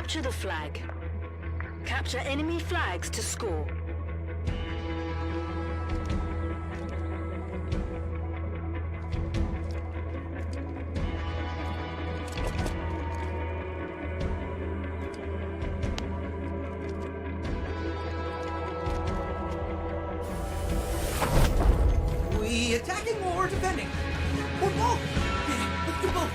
Capture the flag. Capture enemy flags to score. We attacking or defending? Or both? Yeah, let's do both.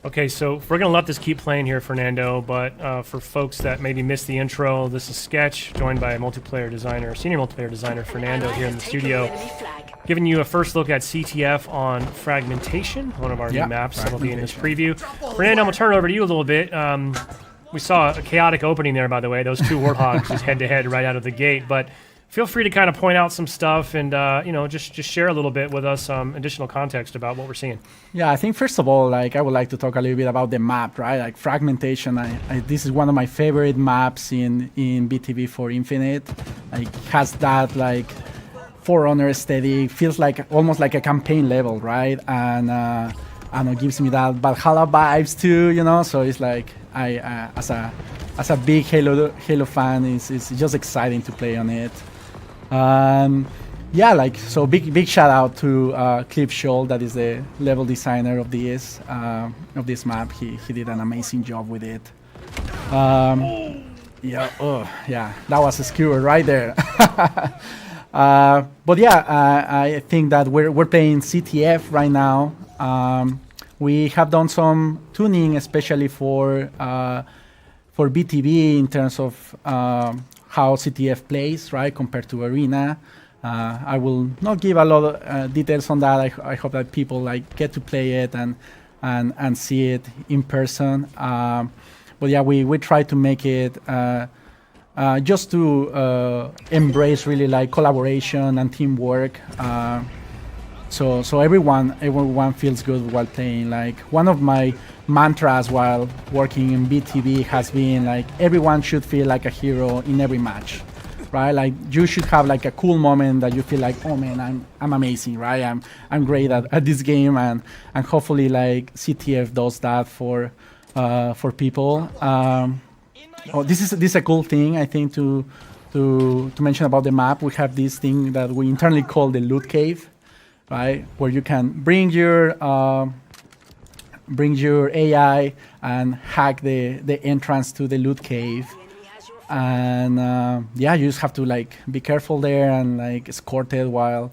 Okay, so we're going to let this keep playing here, Fernando, but for folks that maybe missed the intro, this is Sketch, joined by multiplayer designer, senior multiplayer designer Fernando here in the studio, giving you a first look at CTF on Fragmentation, one of our new maps that'll be in this preview. Fernando, I'm going to turn it over to you a little bit. We saw a chaotic opening there, by the way, those two Warthogs just head-to-head right out of the gate, but feel free to kind of point out some stuff and, you know, just share a little bit with us additional context about what we're seeing. Yeah, I think first of all, like I would like to talk a little bit about the map, right? Like Fragmentation, this is one of my favorite maps in BTV for Infinite. Like has that like Forerunner aesthetic, feels like almost like a campaign level, right? And I don't know, it gives me that Valhalla vibes too, you know. So it's like as a big Halo fan, it's just exciting to play on it. Yeah, like so big shout out to Cliff Scholl, that is the level designer of this map. He did an amazing job with it. Yeah, that was a skewer right there. But yeah, I think that we're playing CTF right now. We have done some tuning, especially for BTV in terms of how CTF plays, right, compared to Arena. I will not give a lot of details on that. I hope that people like get to play it and see it in person. But yeah, we try to make it just to embrace really like collaboration and teamwork. So everyone feels good while playing. Like one of my mantras while working in BTV has been like everyone should feel like a hero in every match, right? Like you should have like a cool moment that you feel like, oh man, I'm amazing, right? I'm great at this game, and hopefully like CTF does that for people. This is a cool thing I think to mention about the map. We have this thing that we internally call the loot cave, right? Where you can bring your AI and hack the entrance to the loot cave, and yeah, you just have to like be careful there and like escort it while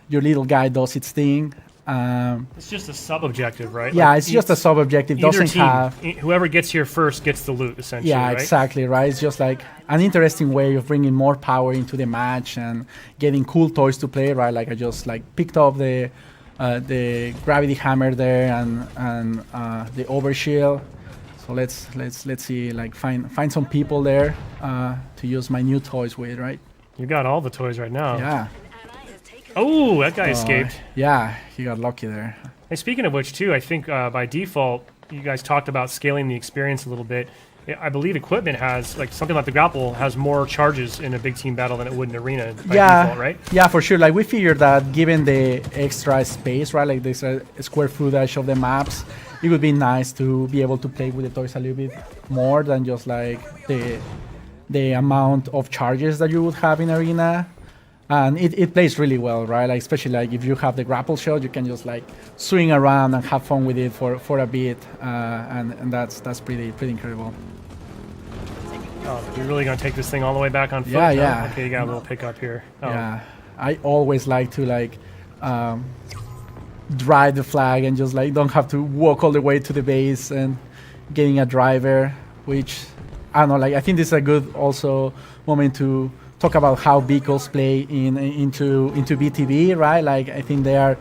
your little guy does its thing. It's just a sub-objective, right? Yeah, like it's just a sub-objective. Doesn't team, have whoever gets here first gets the loot, essentially. Yeah, right? exactly, right? It's just like an interesting way of bringing more power into the match and getting cool toys to play, right? Like I just like picked up the gravity hammer there and the overshield. So let's see, like find some people there to use my new toys with, right? You got all the toys right now. Yeah. Oh, that guy escaped. Yeah, he got lucky there. Hey, speaking of which, too, I think by default, you guys talked about scaling the experience a little bit. I believe equipment has, like something like the grapple, has more charges in a big team battle than it would in arena by default, right? Yeah, for sure. Like we figured that given the extra space, right, like this square footage of the maps, it would be nice to be able to play with the toys a little bit more than just like the amount of charges that you would have in Arena. And it plays really well, right? Like especially like if you have the grapple shot, you can just like swing around and have fun with it for a bit, and that's pretty incredible. Oh, you're really gonna take this thing all the way back on foot? Yeah, huh? yeah. Okay, you got a little pickup here. Oh. Yeah, I always like to like drive the flag and just like don't have to walk all the way to the base and getting a driver, which I don't know. Like I think this is a good also moment to talk about how vehicles play into BTB, right? Like I think they're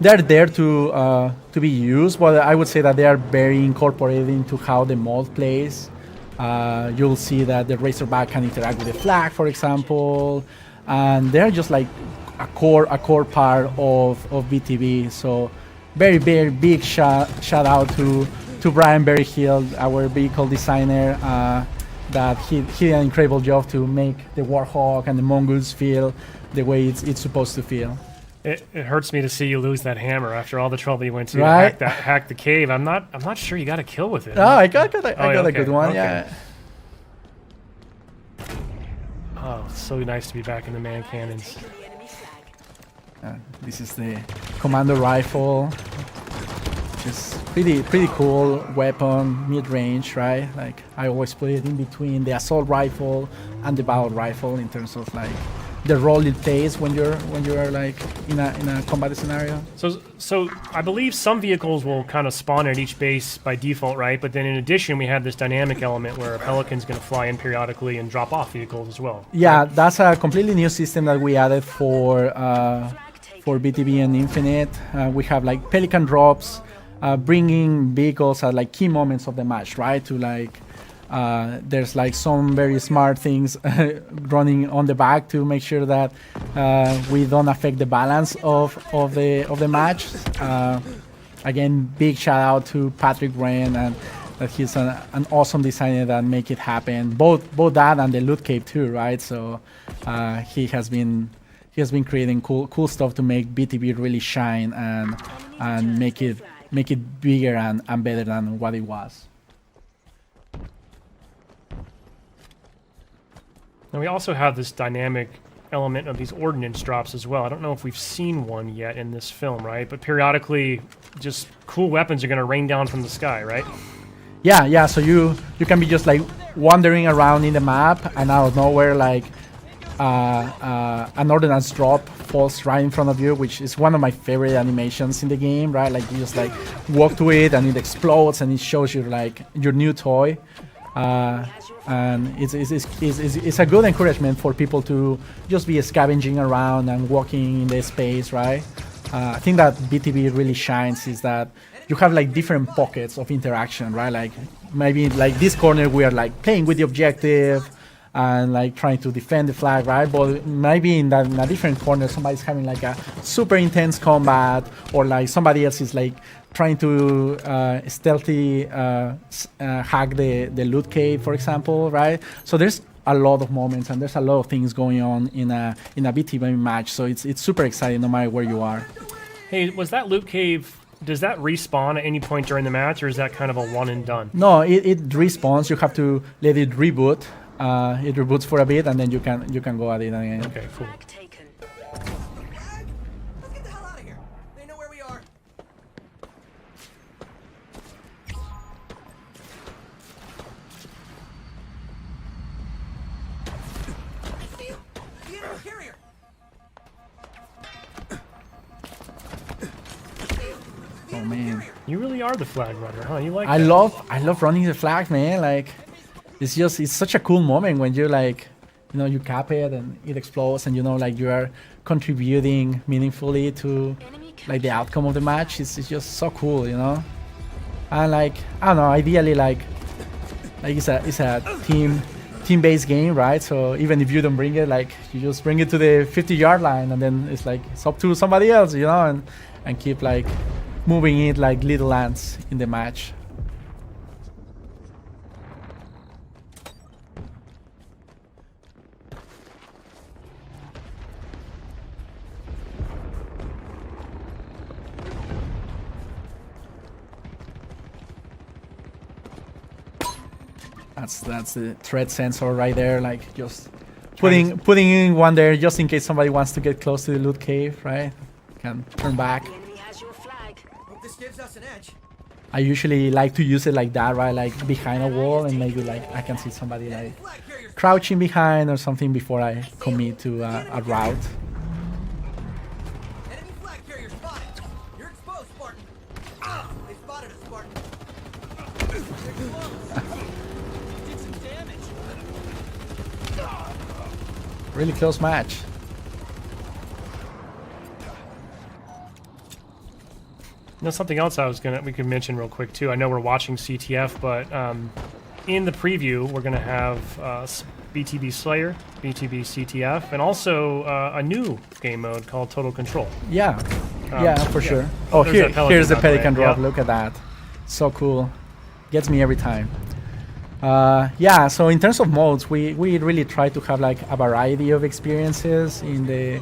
there to be used, but I would say that they are very incorporated into how the mod plays. You'll see that the Razorback can interact with the flag, for example, and they're just like a core part of BTB. So very big shout out to Brian Berryhill, our vehicle designer. That he did an incredible job to make the Warhawk and the Mongoose feel the way it's supposed to feel. It hurts me to see you lose that hammer after all the trouble you went to Right? hack the cave. I'm not sure you got a kill with it. Oh, I got yeah, a good one. okay. Yeah. Oh, it's so nice to be back in the man cannons. Taken the enemy flag. This is the Commando rifle, which is pretty cool weapon, mid-range, right? Like I always put it in between the assault rifle and the battle rifle in terms of like the role it plays when you're like in a combat scenario. So I believe some vehicles will kind of spawn at each base by default, right? But then in addition, we have this dynamic element where a Pelican's going to fly in periodically and drop off vehicles as well. Yeah, that's a completely new system that we added for BTB and Infinite. We have like Pelican drops, bringing vehicles at like key moments of the match, right? To like, there's like some very smart things running on the back to make sure that we don't affect the balance of the match. Again, big shout out to Patrick Wren, and that he's an awesome designer that make it happen. Both that and the loot cave too, right? So he has been creating cool stuff to make BTB really shine and make it bigger and better than what it was. And we also have this dynamic element of these ordnance drops as well. I don't know if we've seen one yet in this film, right? But periodically, just cool weapons are going to rain down from the sky, right? Yeah. So you can be just like wandering around in the map, and out of nowhere, like an ordnance drop falls right in front of you, which is one of my favorite animations in the game, right? Like you just like walk to it and it explodes and it shows you like your new toy. And it's a good encouragement for people to just be scavenging around and walking in the space, right? I think that BTB really shines is that you have like different pockets of interaction, right? Like maybe like this corner we are like playing with the objective and like trying to defend the flag, right? But maybe in a different corner somebody's having like a super intense combat, or like somebody else is like trying to stealthy hack the loot cave, for example, right? So there's a lot of moments and there's a lot of things going on in a BTB match. So it's super exciting no matter where you are. Hey, was that loot cave, does that respawn at any point during the match, or is that kind of a one and done? No, it respawns. You have to let it reboot. It reboots for a bit and then you can go at it again. Okay, cool. Flag taken. Let's get the hell out of here. They know where we are. I see him. The enemy carrier. Oh man. You really are the flag runner, huh? You like I that? love running the flag, man. Like it's such a cool moment when you like, you know, you cap it and it explodes and you know like you are contributing meaningfully to Enemy like the outcome of the match. It's just so cool, you know. And like I don't know, ideally like it's a team-based game, right? So even if you don't bring it, like you just bring it to the 50-yard line and then it's like it's up to somebody else, you know, and keep like moving it like little ants in the match. That's the threat sensor right there. Like just putting in one there just in case somebody wants to get close to the loot cave, right? Can turn back. The enemy has your flag. Hope this gives us an edge. I usually like to use it like that, right? Like behind a wall, and maybe like I can see somebody like Flag carriers. crouching behind or something before I commit to a route. Enemy flag carrier spotted. You're exposed, Spartan. Ah, they spotted us, Spartan. They're close. Did some damage. Really close match. You know, something else we could mention real quick too. I know we're watching CTF, but in the preview we're gonna have BTB Slayer, BTB CTF, and also a new game mode called Total Control. Yeah, yeah, for yeah. sure. Oh, There's that Pelican here's the by the way. Pelican drop. Yep. Look at that. So cool. Gets me every time. Yeah, so in terms of modes, we really try to have like a variety of experiences in the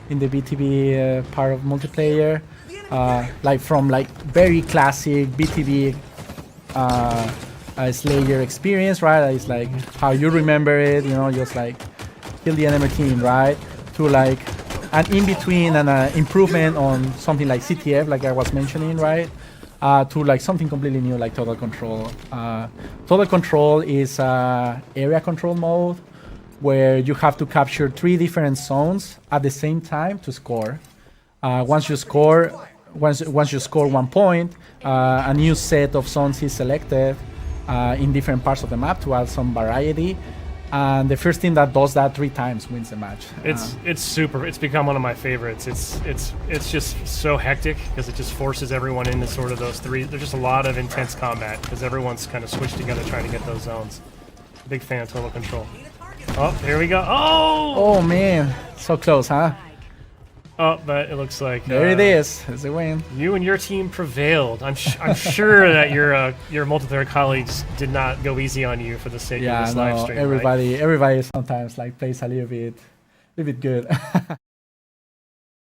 BTB part of multiplayer. Like from like very classic BTB Slayer experience, right? It's like how you remember it, you know, just like kill the enemy team, right? To like an in between and an improvement on something like CTF, like I was mentioning, right? To like something completely new like Total Control. Total Control is area control mode where you have to capture 3 different zones at the same time to score. Once you score 1 point, a new set of zones is selected in different parts of the map to add some variety. And the first team that does that 3 times wins the match. It's super. It's become one of my favorites. It's just so hectic because it just forces everyone into sort of those 3. There's just a lot of intense combat because everyone's kind of switched together trying to get those zones. Big fan of Total Control. Oh, here we go. Oh! Oh man, so close, huh? Oh, but it looks like There it is. It's a win. you and your team prevailed. I'm sure that your multiplayer colleagues did not go easy on you for the sake of Yeah, this live no, stream. Right? everybody sometimes like plays a little bit good.